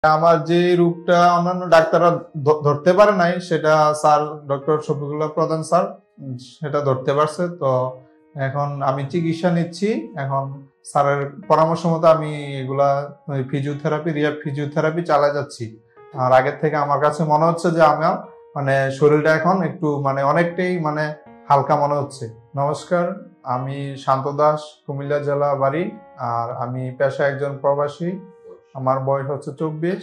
আমার যে রোগটা অন্যান্য ডাক্তাররা ধরতে পারে নাই, সেটা স্যার ডক্টর শফিকুল্লাহ প্রধান স্যার সেটা ধরতে পারছে। তো এখন আমি চিকিৎসা নিচ্ছি। এখন স্যারের পরামর্শ মতো আমি এগুলা ফিজিওথেরাপি, রিহ্যাব ফিজিওথেরাপি চালিয়ে যাচ্ছি। আর আগের থেকে আমার কাছে মনে হচ্ছে যে আমার শরীরটা এখন একটু অনেকটাই হালকা মনে হচ্ছে। নমস্কার, আমি শান্ত দাস, কুমিল্লা জেলা বাড়ি। আর আমি পেশায় একজন প্রবাসী। আমার বয়স হচ্ছে 24।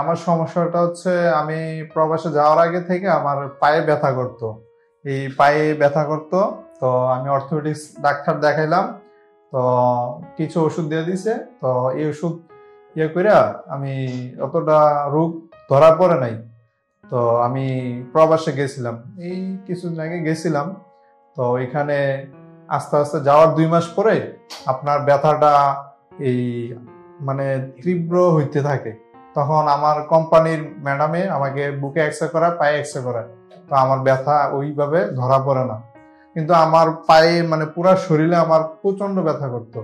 আমার সমস্যাটা হচ্ছে, আমি প্রবাসে যাওয়ার আগে থেকে আমার পায়ে ব্যথা করতো। এই পায়ে ব্যথা করতো, তো আমি অর্থোপেডিক্স ডাক্তার দেখাইলাম। তো কিছু ওষুধ দিয়ে দিছে। তো এই ওষুধ করে আমি অতটা রোগ ধরা পড়ে নাই। তো আমি প্রবাসে গেছিলাম, এই কিছুদিন আগে গেছিলাম। তো এখানে আস্তে আস্তে যাওয়ার 2 মাস পরে আপনার ব্যথাটা এই তীব্র হইতে থাকে। তখন আমার কোম্পানির ম্যাডামে আমাকে বুকে এক্সরে করা, পায়ে এক্সরে করা। তো আমার ব্যথা ওইভাবে ধরা পড়ে না, কিন্তু আমার পায়ে পুরা শরীরে আমার প্রচন্ড ব্যথা করতো।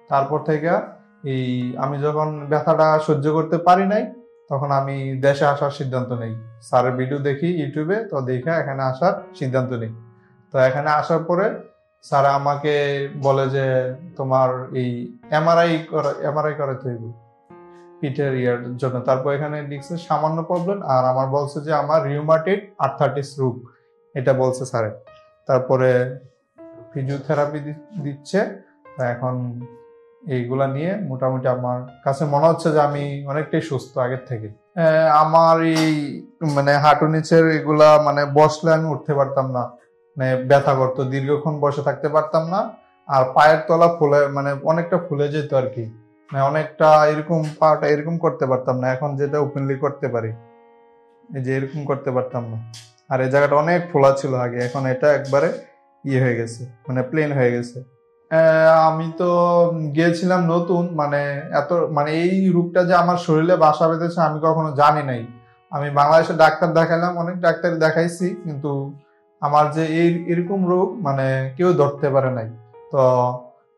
তারপর থেকে আমি যখন ব্যথাটা সহ্য করতে পারি নাই, তখন আমি দেশে আসার সিদ্ধান্ত নেই। স্যারের ভিডিও দেখি ইউটিউবে, তো দেখে এখানে আসার সিদ্ধান্ত নেই। তো এখানে আসার পরে স্যার আমাকে বলে যে তোমার এই এমআরআই করাতে হইব পিঠের ইয়ার জন্য। তারপর এখানে লিখছে সামান্য প্রবলেম, আর আমার বলছে যে আমার রিউমাটয়েড আর্থ্রাইটিস রোগ, এটা বলছে স্যারে। তারপরে ফিজিওথেরাপি দিচ্ছে। এখন এইগুলা নিয়ে মোটামুটি আমার কাছে মনে হচ্ছে যে আমি অনেকটাই সুস্থ আগের থেকে। আমার এই হাঁটু নিচের এগুলা বসলে আমি উঠতে পারতাম না, ব্যথা করতো, দীর্ঘক্ষণ বসে থাকতে পারতাম না। আর পায়ের তলা ফুলে অনেকটা ফুলে যেত আর কি, অনেকটা এরকম পাটা এরকম করতে পারতাম না। এখন যেটা ওপেনলি করতে পারি, এই যে এরকম করতে পারতাম না। আর এই জায়গাটা অনেক ফোলা ছিল আগে, এখন এটা একবারে হয়ে গেছে, প্লেন হয়ে গেছে। আমি তো গিয়েছিলাম নতুন, এত এই রোগটা যে আমার শরীরে বাসা বেঁধেছে আমি কখনো জানি নাই। আমি বাংলাদেশে ডাক্তার দেখাইলাম, অনেক ডাক্তার দেখাইছি, কিন্তু আমার যে এরকম রোগ কেউ ধরতে পারে নাই। তো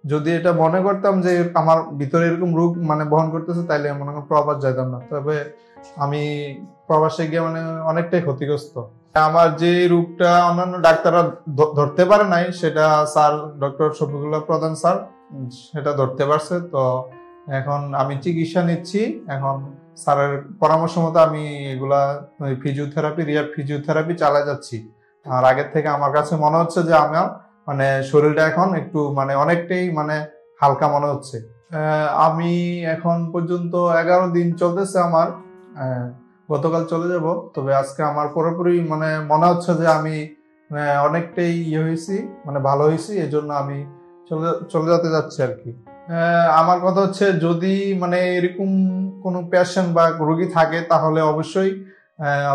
যদি এটা মনে করতাম যে আমার ভিতরে এরকম রোগ বহন করতেছে, তাইলে মনে হয় প্রবাস যাইতাম না। তবে আমি প্রবাসে গিয়ে অনেকটাই ক্ষতিগ্রস্ত। আমার যে রোগটা অন্যান্য ডাক্তাররা ধরতে পারে নাই, সেটা স্যার ডক্টর শফিকুল্লাহ প্রধান স্যার সেটা ধরতে পারছে। তো এখন আমি চিকিৎসা নিচ্ছি। এখন স্যারের পরামর্শ মতো আমি এগুলা ফিজিওথেরাপি, রিহ্যাব ফিজিওথেরাপি চালিয়ে যাচ্ছি। আর আগের থেকে আমার কাছে মনে হচ্ছে যে আমার শরীরটা এখন একটু অনেকটাই হালকা মনে হচ্ছে। আমি এখন পর্যন্ত 11 দিন চলতেছে আমার। গতকাল চলে যাব, তবে আজকে আমার পুরোপুরি মনে হচ্ছে যে আমি অনেকটাই হয়েছি, ভালো হয়েছি। এই জন্য আমি চলে যেতে যাচ্ছি আর কি। আমার কথা হচ্ছে, যদি এরকম কোনো পেশেন্ট বা রোগী থাকে, তাহলে অবশ্যই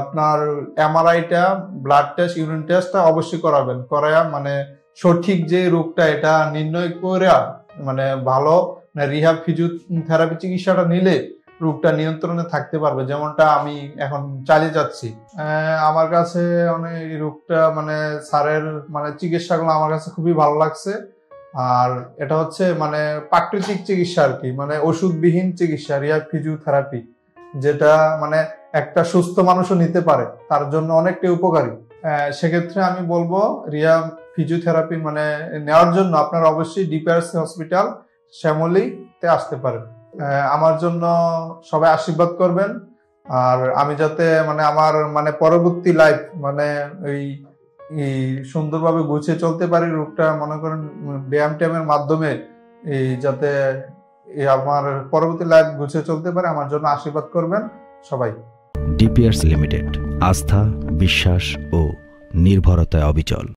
আপনার এমআরআইটা, ব্লাড টেস্ট, ইউরিন টেস্টটা অবশ্যই করাবেন। করায়া সঠিক যে রোগটা এটা নির্ণয় করে ভালো রিহ্যাব ফিজিওথেরাপি চিকিৎসাটা নিলে রোগটা নিয়ন্ত্রণে থাকতে পারবে, যেমনটা আমি এখন চালিয়ে যাচ্ছি। আমার কাছে এই রোগটা স্যারের চিকিৎসাগুলো আমার কাছে খুবই ভালো লাগছে। আর এটা হচ্ছে প্রাকৃতিক চিকিৎসা আর কি, ওষুধবিহীন চিকিৎসা, রিহ্যাব ফিজিওথেরাপি, যেটা একটা সুস্থ মানুষও নিতে পারে, তার জন্য অনেকটাই উপকারী। সেক্ষেত্রে আমি বলবো রিহ্যাব ফিজিওথেরাপি নেওয়ার জন্য আপনারা অবশ্যই ডিপিআরসি হসপিটাল শ্যামলীতে আসতে পারেন। আমার জন্য সবাই আশীর্বাদ করবেন। আর আমি যাতে আমার পরবর্তী লাইফ এই সুন্দরভাবে গুছিয়ে চলতে পারি, রোগটা মনে করেন ব্যায়াম ট্যায়ামের মাধ্যমে যাতে আমার পরবর্তী লাইফ গুছিয়ে চলতে পারে, আমার জন্য আশীর্বাদ করবেন সবাই। ডিপিআরসি লিমিটেড, আস্থা, বিশ্বাস ও নির্ভরতায় অবিচল।